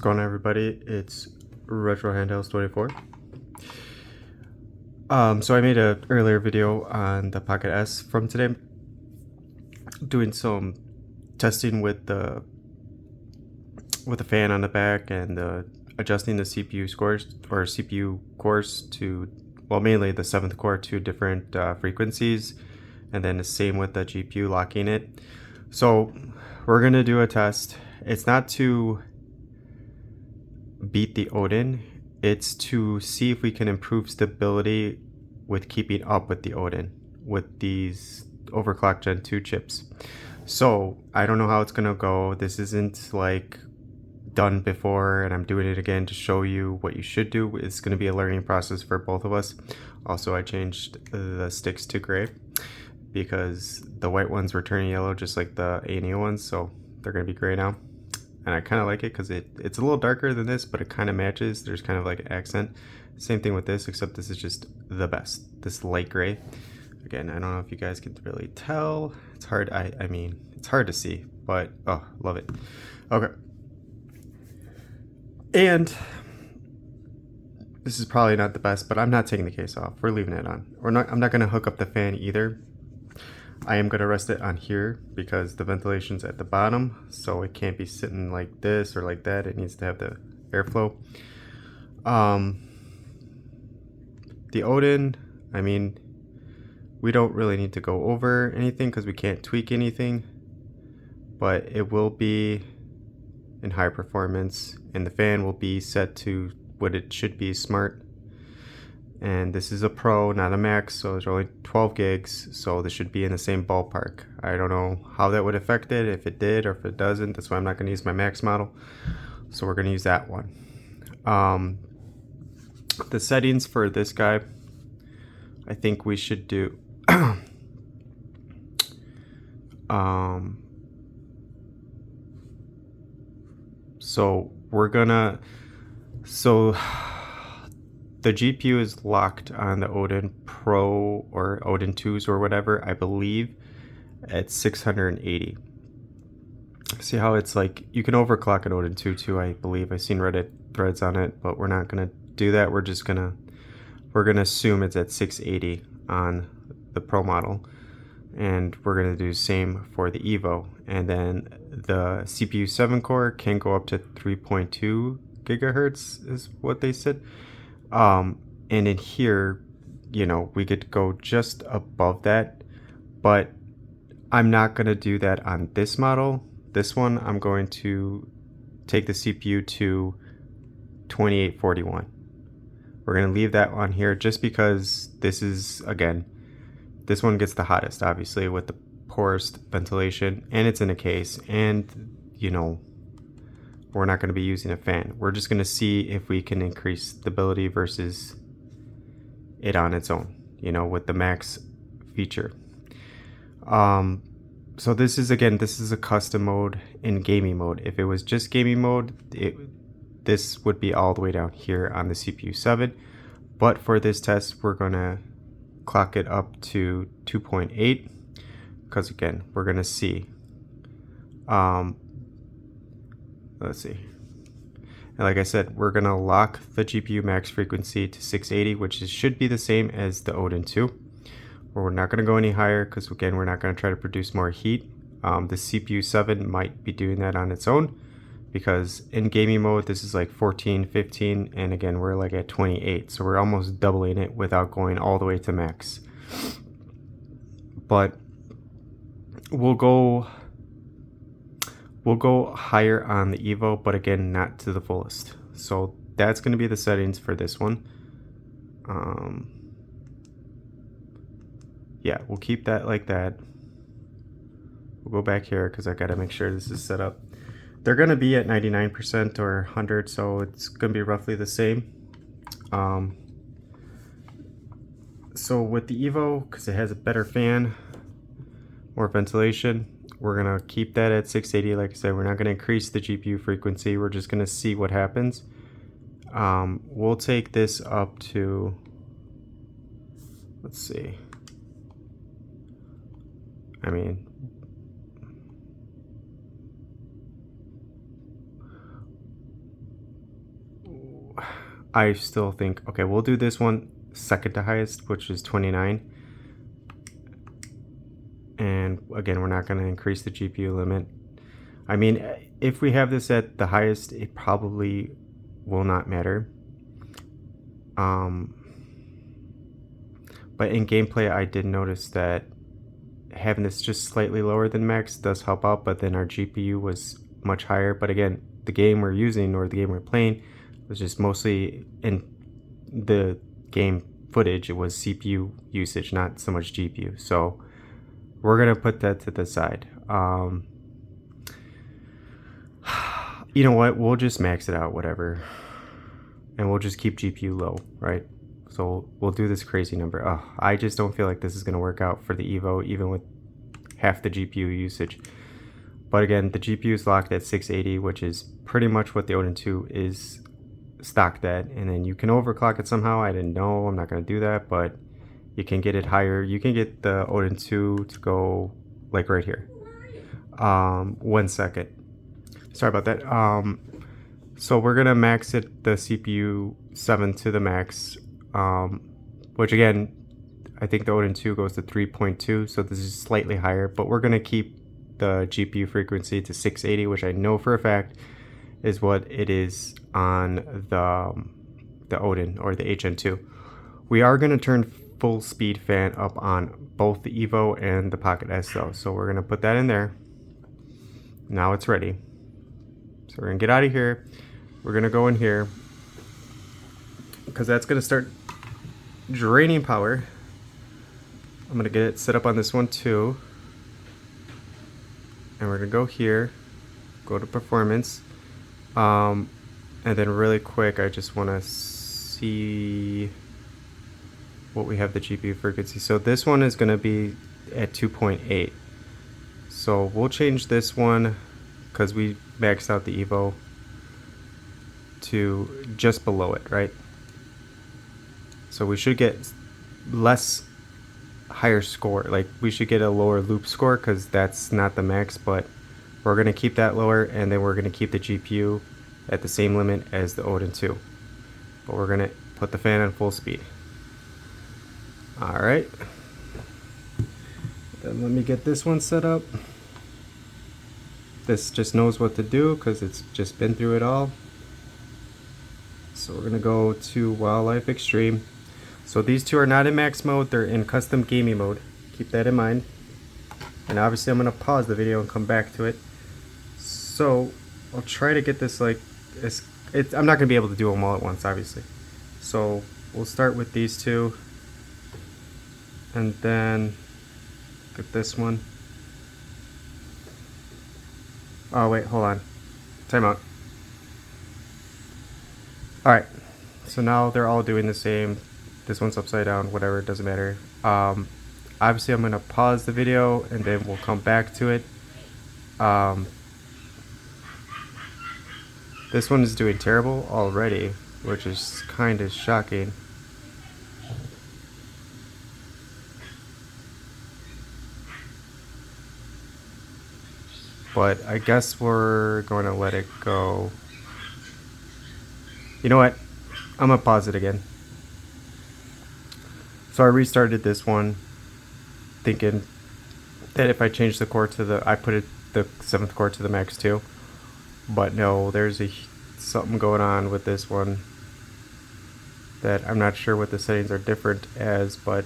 going on, everybody? It's Retro Handhelds 24. So I made an earlier video on the Pocket S from today, doing some testing with the fan on the back and adjusting the CPU scores or CPU cores to, well, mainly the 7th core to different frequencies, and then the same with the GPU, locking it. So we're gonna do a test. It's not to beat the Odin, it's to see if we can improve stability with keeping up with the Odin with these overclock Gen 2 chips. So I don't know how it's gonna go. This isn't like done before and I'm doing it again to show you what you should do. It's going to be a learning process for both of us. Also, I changed the sticks to gray because the white ones were turning yellow just like the A&E ones, so they're going to be gray now. And I kind of like it because it's a little darker than this, but it kind of matches. There's kind of like an accent. Same thing with this, except this is just the best. This light gray. Again, I don't know if you guys can really tell. It's hard. I mean, it's hard to see, but oh, love it. Okay. And this is probably not the best, but I'm not taking the case off. We're leaving it on. I'm not going to hook up the fan either. I am going to rest it on here because the ventilation's at the bottom, so it can't be sitting like this or like that. It needs to have the airflow. The Odin, I mean, we don't really need to go over anything because we can't tweak anything, but it will be in high performance, and the fan will be set to what it should be, smart. And this is a Pro, not a Max, so there's only 12 gigs, so this should be in the same ballpark. I don't know how that would affect it, if it did or if it doesn't. That's why I'm not going to use my Max model, so we're going to use that one. The settings for this guy, I think we should do so the GPU is locked on the Odin Pro or Odin 2s or whatever, I believe, at 680. See how it's like, you can overclock an Odin 2 too, I believe. I've seen Reddit threads on it, but we're not gonna do that. We're gonna assume it's at 680 on the Pro model, and we're gonna do the same for the Evo. And then the CPU 7 core can go up to 3.2 gigahertz is what they said. And in here, you know, we could go just above that, but I'm not going to do that on this model. This one, I'm going to take the CPU to 2841. We're going to leave that on here just because this is, again, this one gets the hottest, obviously, with the poorest ventilation, and it's in a case, and, you know, we're not going to be using a fan. We're just going to see if we can increase stability versus it on its own, you know, with the Max feature. So this is a custom mode in gaming mode. If it was just gaming mode, this would be all the way down here on the CPU 7. But for this test, we're going to clock it up to 2.8 because, again, we're going to see. Let's see. And like I said, we're going to lock the GPU max frequency to 680, which should be the same as the Odin 2. We're not going to go any higher because, again, we're not going to try to produce more heat. The CPU 7 might be doing that on its own because in gaming mode, this is like 14, 15, and again, we're like at 28. So we're almost doubling it without going all the way to max. But we'll go higher on the Evo, but again, not to the fullest. So that's going to be the settings for this one. Yeah, we'll keep that like that. We'll go back here because I got to make sure this is set up. They're going to be at 99% or 100, so it's going to be roughly the same. So with the Evo, because it has a better fan, more ventilation, we're going to keep that at 680. Like I said, we're not going to increase the GPU frequency. We're just going to see what happens. We'll take this up to, let's see. I mean, I still think, okay, we'll do this one second to highest, which is 29. And again, we're not going to increase the GPU limit. I mean, if we have this at the highest, it probably will not matter. But in gameplay, I did notice that having this just slightly lower than max does help out, but then our GPU was much higher. But again, the game we're using or the game we're playing was just mostly in the game footage. It was CPU usage, not so much GPU. So we're gonna put that to the side. You know what? We'll just max it out, whatever, and we'll just keep GPU low, right? So we'll do this crazy number. Oh, I just don't feel like this is gonna work out for the Evo, even with half the GPU usage. But again, the GPU is locked at 680, which is pretty much what the Odin 2 is stocked at. And then you can overclock it somehow. I didn't know. I'm not gonna do that, but you can get it higher. You can get the Odin 2 to go like right here. 1 second. Sorry about that. So we're gonna max it, the CPU 7 to the max, which again, I think the Odin 2 goes to 3.2, so this is slightly higher, but we're gonna keep the GPU frequency to 680, which I know for a fact is what it is on the Odin or the HN2. We are gonna turn full speed fan up on both the Evo and the Pocket S though, so we're gonna put that in there. Now it's ready. So we're gonna get out of here. We're gonna go in here because that's gonna start draining power. I'm gonna get it set up on this one too. And we're gonna go here, go to performance. And then really quick, I just wanna see what we have the GPU frequency. So this one is gonna be at 2.8. So we'll change this one because we maxed out the Evo to just below it, right? So we should get less higher score. Like we should get a lower loop score because that's not the max, but we're gonna keep that lower, and then we're gonna keep the GPU at the same limit as the Odin 2. But we're gonna put the fan on full speed. All right. Then let me get this one set up. This just knows what to do because it's just been through it all. So we're gonna go to Wildlife Extreme. So these two are not in max mode, they're in custom gaming mode. Keep that in mind. And obviously I'm gonna pause the video and come back to it. So I'll try to get this like, I'm not gonna be able to do them all at once, obviously. So we'll start with these two. And then get this one. Oh wait, hold on. Time out. Alright, so now they're all doing the same. This one's upside down, whatever, it doesn't matter. Obviously I'm gonna pause the video and then we'll come back to it. This one is doing terrible already, which is kind of shocking. But I guess we're going to let it go. You know what? I'm going to pause it again. So I restarted this one, thinking that if I change the core to I put it the 7th core to the max too. But no, there's something going on with this one that I'm not sure what the settings are different as, but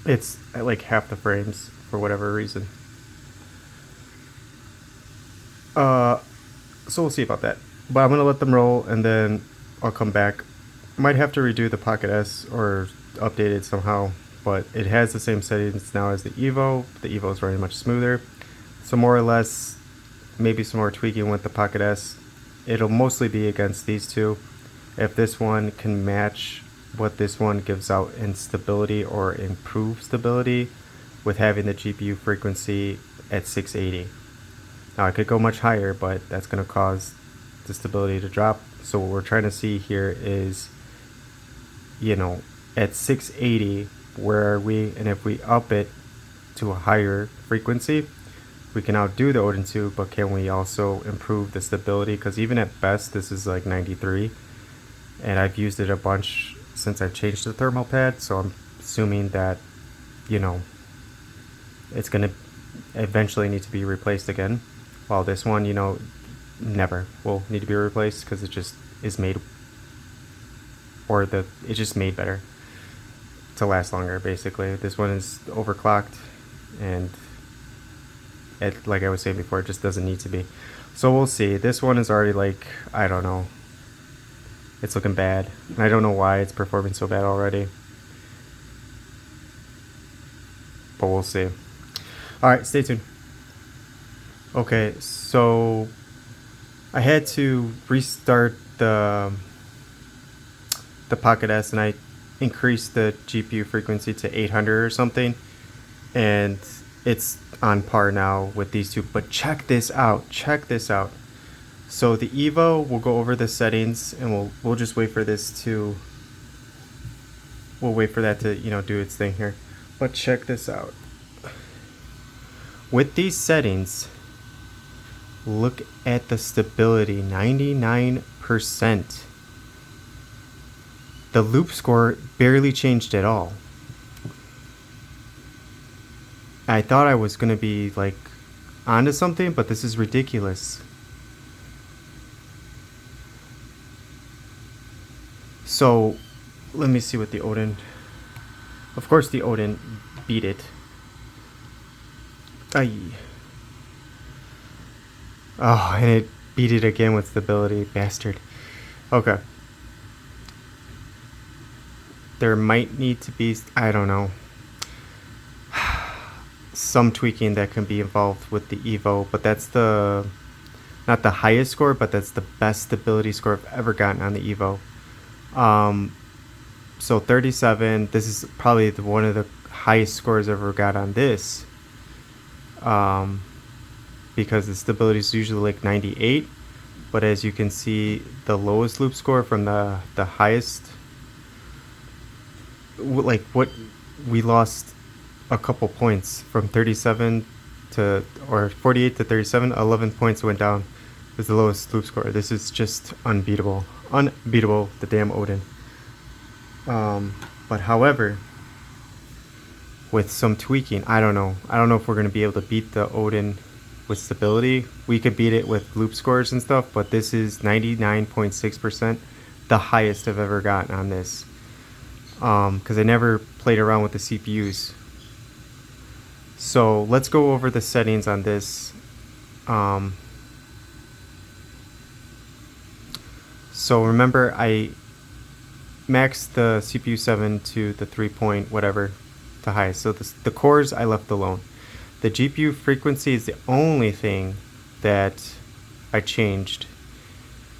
it's at like half the frames for whatever reason. So we'll see about that. But I'm gonna let them roll and then I'll come back. Might have to redo the Pocket S or update it somehow, but it has the same settings now as the Evo. The Evo is running much smoother. So more or less, maybe some more tweaking with the Pocket S. It'll mostly be against these two. If this one can match what this one gives out in stability or improve stability with having the GPU frequency at 680. Now I could go much higher, but that's going to cause the stability to drop. So what we're trying to see here is, you know, at 680, where are we? And if we up it to a higher frequency, we can outdo the Odin 2, but can we also improve the stability? Because even at best, this is like 93. and I've used it a bunch since I've changed the thermal pad, so I'm assuming that, you know, it's gonna eventually need to be replaced again, while this one, you know, never will need to be replaced because it just is made, or it's just made better to last longer. Basically, this one is overclocked, and it, like I was saying before, it just doesn't need to be. So we'll see. This one is already like, I don't know, it's looking bad, and I don't know why it's performing so bad already, but we'll see. All right, stay tuned. Okay, so I had to restart the Pocket S, and I increased the GPU frequency to 800 or something, and it's on par now with these two. But check this out. Check this out. So the Evo, we'll go over the settings, and we'll just wait for this to. We'll wait for that to, you know, do its thing here. But check this out. With these settings, look at the stability, 99%. The loop score barely changed at all. I thought I was going to be like onto something, but this is ridiculous. So let me see what the Odin. Of course the Odin beat it. Aye. Oh, and it beat it again with stability, bastard. Okay. There might need to be, I don't know, some tweaking that can be involved with the Evo, but that's not the highest score, but that's the best stability score I've ever gotten on the Evo. So 37, this is probably one of the highest scores I've ever got on this. Because the stability is usually like 98, but as you can see, the lowest loop score from the highest, like what we lost a couple points from 37 to, or 48 to 37, 11 points went down is the lowest loop score. This is just unbeatable, the damn Odin. But however, with some tweaking, I don't know if we're going to be able to beat the Odin with stability. We could beat it with loop scores and stuff, but this is 99.6%, the highest I've ever gotten on this. Because I never played around with the CPUs. So let's go over the settings on this. So remember, I maxed the CPU 7 to the 3 point whatever to highest. So the cores I left alone. The GPU frequency is the only thing that I changed,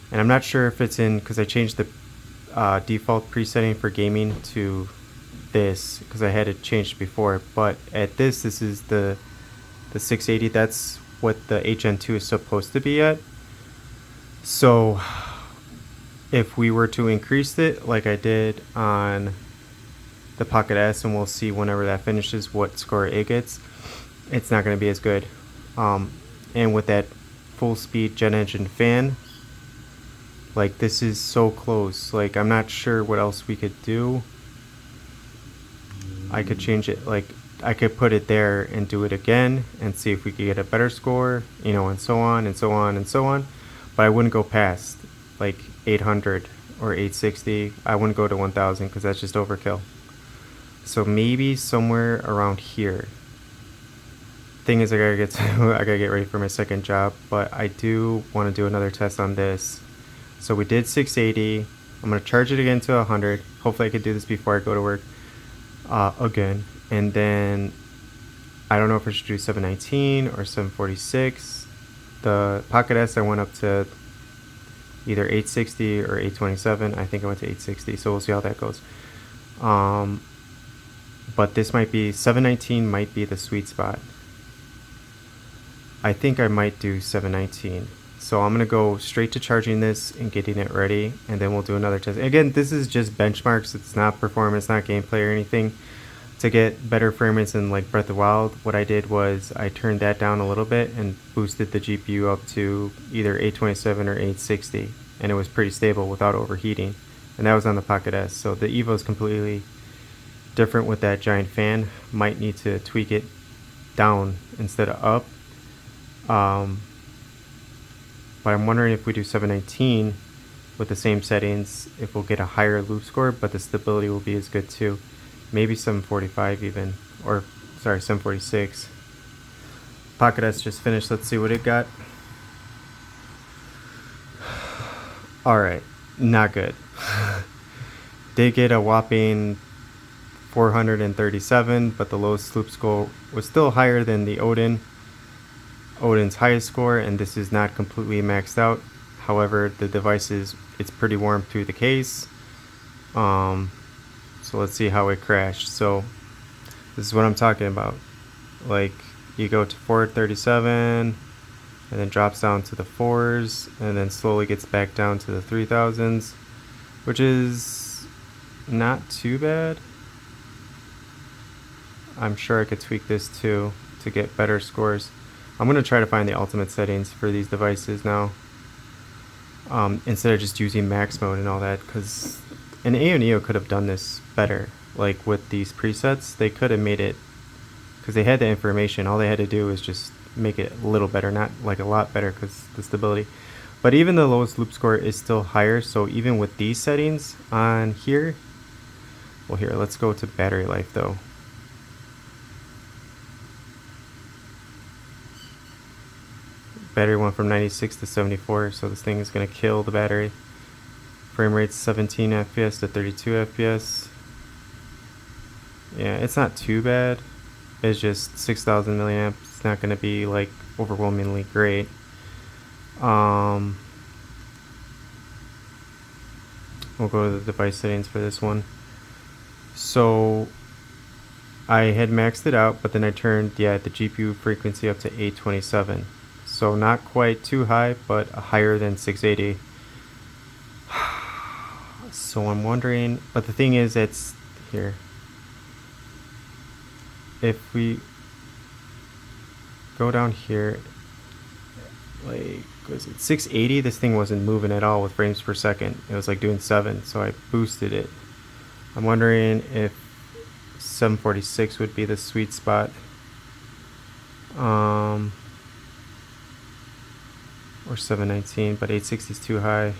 and I'm not sure if it's in, because I changed the default presetting for gaming to this because I had it changed before, but at this is the 680. That's what the HN2 is supposed to be at. So if we were to increase it like I did on the Pocket S, and we'll see whenever that finishes what score it gets, it's not going to be as good. And with that full speed jet engine fan, like, this is so close. Like, I'm not sure what else we could do. I could change it, like I could put it there and do it again and see if we could get a better score, you know, and so on and so on and so on. But I wouldn't go past like 800 or 860. I wouldn't go to 1000 because that's just overkill. So maybe somewhere around here. Thing is, I gotta get ready for my second job, but I do want to do another test on this. So we did 680. I'm gonna charge it again to 100. Hopefully I could do this before I go to work again. And then I don't know if I should do 719 or 746. The Pocket S, I went up to either 860 or 827. I think I went to 860, so we'll see how that goes. But this might be, 719 might be the sweet spot. I think I might do 719. So I'm going to go straight to charging this and getting it ready, and then we'll do another test. Again, this is just benchmarks. It's not performance, not gameplay or anything. To get better frame rates in like Breath of the Wild, what I did was I turned that down a little bit and boosted the GPU up to either 827 or 860, and it was pretty stable without overheating and that was on the Pocket S. So the Evo is completely different with that giant fan. Might need to tweak it down instead of up. But I'm wondering if we do 719 with the same settings, if we'll get a higher loop score, but the stability will be as good too. Maybe 745 even, or sorry, 746. Pocket S just finished. Let's see what it got. Alright, not good. Did get a whopping 437, but the lowest loop score was still higher than the Odin's highest score, and this is not completely maxed out. However, the device it's pretty warm through the case. So let's see how it crashed. So this is what I'm talking about. Like, you go to 437 and then drops down to the 4s and then slowly gets back down to the 3000s, which is not too bad. I'm sure I could tweak this too to get better scores. I'm going to try to find the ultimate settings for these devices now, instead of just using max mode and all that, because an Evo and Neo could have done this better. Like with these presets, they could have made it, because they had the information. All they had to do was just make it a little better, not like a lot better, because the stability. But even the lowest loop score is still higher, so even with these settings on here, well, here, let's go to battery life though. Battery went from 96 to 74, so this thing is going to kill the battery. Frame rate's 17 FPS to 32 FPS. Yeah, it's not too bad. It's just 6,000 milliamps. It's not going to be like overwhelmingly great. We'll go to the device settings for this one. So I had maxed it out, but then I turned the GPU frequency up to 827. So not quite too high, but higher than 680. So I'm wondering, but the thing is, it's here. If we go down here, like, was it 680? This thing wasn't moving at all with frames per second. It was like doing 7, so I boosted it. I'm wondering if 746 would be the sweet spot. Or 719, but 860 is too high.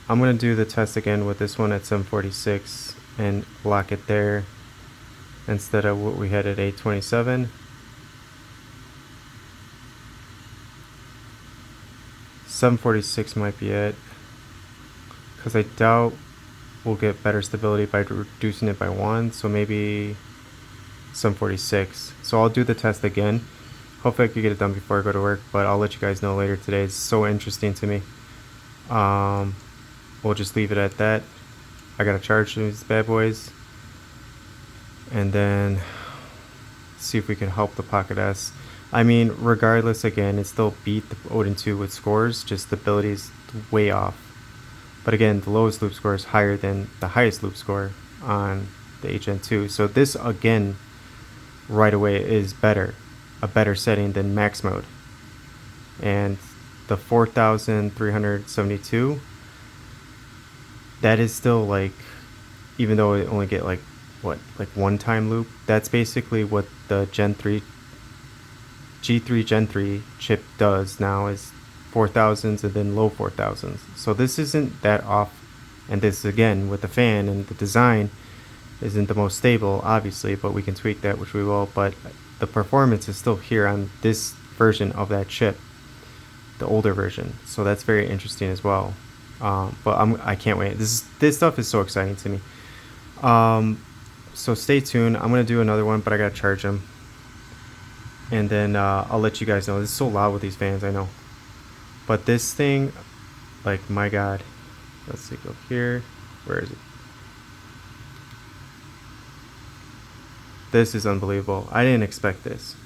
I'm going to do the test again with this one at 746 and lock it there instead of what we had at 827. 746 might be it, because I doubt we'll get better stability by reducing it by 1, so maybe 746. So I'll do the test again. Hopefully I could get it done before I go to work, but I'll let you guys know later today. It's so interesting to me. We'll just leave it at that. I gotta charge these bad boys, and then see if we can help the Pocket S. I mean, regardless, again, it still beat the Odin 2 with scores, just the ability is way off. But again, the lowest loop score is higher than the highest loop score on the HN2. So this, again, right away is better. A better setting than max mode. And the 4,372, that is still like, even though it only get like what, like one time loop, that's basically what the G3 Gen 3 chip does now, is 4,000s and then low 4,000s. So this isn't that off, and this again with the fan and the design isn't the most stable, obviously, but we can tweak that, which we will. But the performance is still here on this version of that chip, the older version. So that's very interesting as well. But I can't wait. This stuff is so exciting to me. So stay tuned. I'm gonna do another one, but I gotta charge them, and then I'll let you guys know. This is so loud with these fans, I know. But this thing, like, my God. Let's see, go here. Where is it? This is unbelievable. I didn't expect this.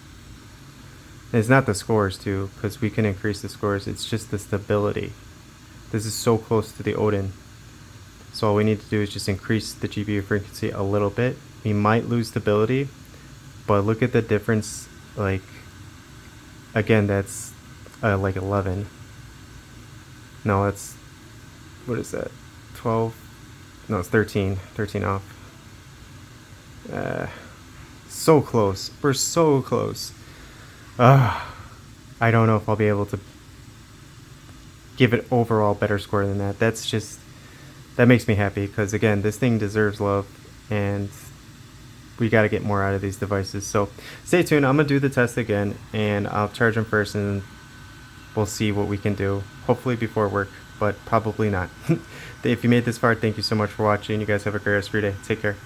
And it's not the scores too, because we can increase the scores. It's just the stability. This is so close to the Odin. So all we need to do is just increase the GPU frequency a little bit. We might lose stability, but look at the difference. Like, again, that's like 11. No, that's what is that? 12? No, it's 13. 13 off. So close. We're so close. I don't know if I'll be able to give it overall better score than that. That makes me happy because, again, this thing deserves love, and we got to get more out of these devices. So stay tuned. I'm going to do the test again, and I'll charge them first, and we'll see what we can do. Hopefully before work, but probably not. If you made this far, thank you so much for watching. You guys have a great rest of your day. Take care.